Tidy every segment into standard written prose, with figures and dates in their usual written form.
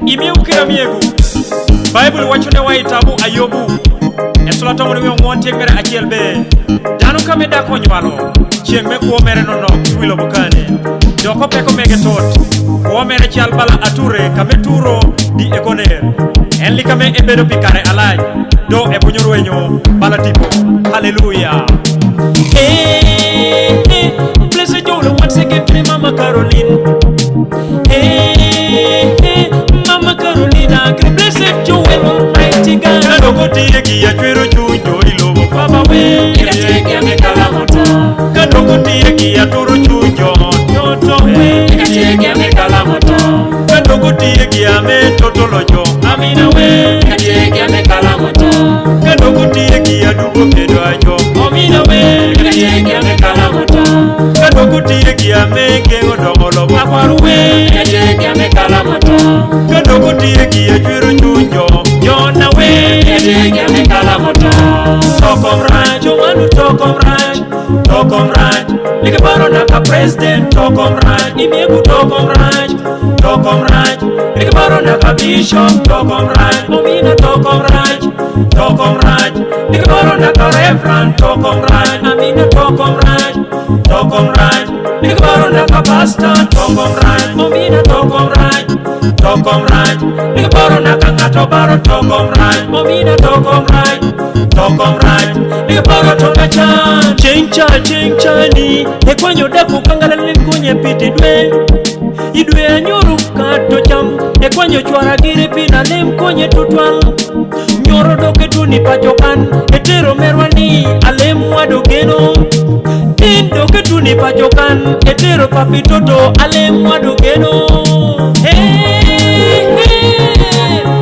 Imiukira miegu Bible wachone wa itabu Ayobu Esula tomoni wio mwonte mere achiel be Dano kame dako nywalo Chien me kuo mere nono Wilo bukane Doko peko mege tot Kuo mere chial bala ature Kame turo di egoner Enli kame ebedo pikare alaj Do ebunyo wenyo Bala tipo Hallelujah. Hey, hey, blessed Joel once again to Mama Caroline. Hey, hey, Mama Carolina, blessed Joel Almighty God. Kadoko tiegi ya chwero chujo ilobo Baba we. Tiegi ya mekalamota. Kadoko tiegi ya turo chujo Toto we. Tiegi ya mekalamota. Kadoko tiegi ya metotolojo Amina we. Tiegi ya mekalamota. Kadoko tiegi ya dubo kedo ajo Amina we. Tiegi ya mekalamota. Kadoko tiegi ya meke odongolobo Akwaru we. Tiegi ya mekalamota. Kadoko tiegi ya chwero chujo Jona we. Tiegi ya mekalamota. Tokom rancho wanu tokom ranch. Tokom ranch Like baro naka president Tokom ranch Imiegu tokom ranch. Tokom ranch Like baro naka bishop Tokom ranch Omina tokom ranch. Tokom ranch Like baro naka reverend Tokom ranch Amina tokom ranch. Tokom ranch Like baro naka pastor Tokom ranch Omina tokom ranch. Tokom ranch Like baro naka ngato baro Tokom ranch Omina tokom ranch. Tokom ranch Like baro tonga chan Chenchani Ekwanyo daku kangala nikunye piti dwe Idwe anyuru kato cham Ekwanyo chwara giri pina lemkonye tutwang Nyoro doke tuni pachokan Etero merwani alemu wadogeno Doke tuni pachokan Etero papitoto alemu wadogeno Hey, hey,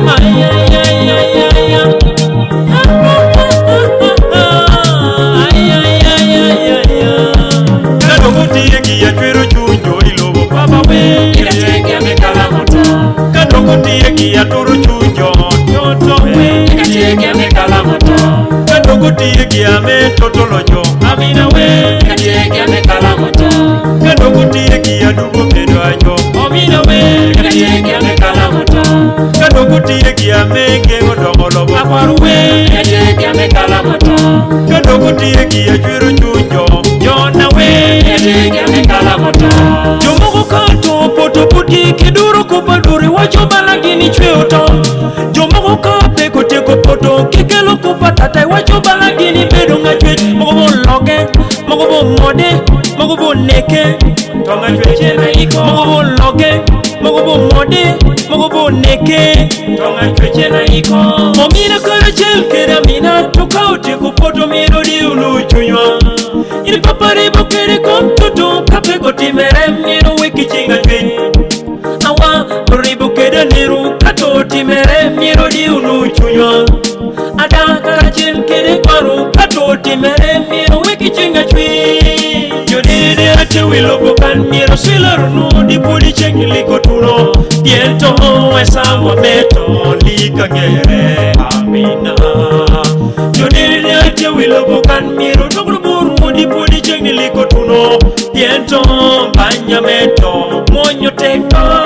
ay, ay, ay, ay, ay, ay. Tiegi ya chwero chujo ilobo Baba we. Tiegi ya mekalamota. Kadoko tiegi ya turo chujo Toto we. Tiegi ya mekalamota. Kadoko tiegi ya metotolojo Amina we. Tiegi ya mekalamota. Kadoko tiegi ya dubo kedo ajo Amina we. Tiegi ya mekalamota. Kadoko tiegi ya meke odongolobo Akwaru we. Tiegi ya mekalamota. Kadoko tiegi ya chwero chujo Jona we. Tiegi ya mekalamota. Jomoko kato poto puti kiduro kupaduri wacho balagini chweo tom. Jomoko kape koteko poto kikelo kupatata wacho balagini bedo ngachwech. Mogobo loge, mogobo mode, mogobo neke. Tonga chweche na iko. Mogobo loge, mogobo mode, mogobo neke. Tonga chweche na iko. Momina kara chel kera mina toka uteko poto mirodi uluchunywa. Ini papare bokere komtutu kape goti merem niru wiki chinga chwe Awa ribu keda niru kato ti merem niru di unu chunywa Ada karachil kede kwaru kato ti merem niru wiki chinga chwe Yodede ate wilo bukan niru silarunu di puli chengi liko tuno Diento esa wameto lika gere amina Yodede ate wilo bukan niru tukruburu Pudi chengi liko tuno Piento banyameto Monyo teka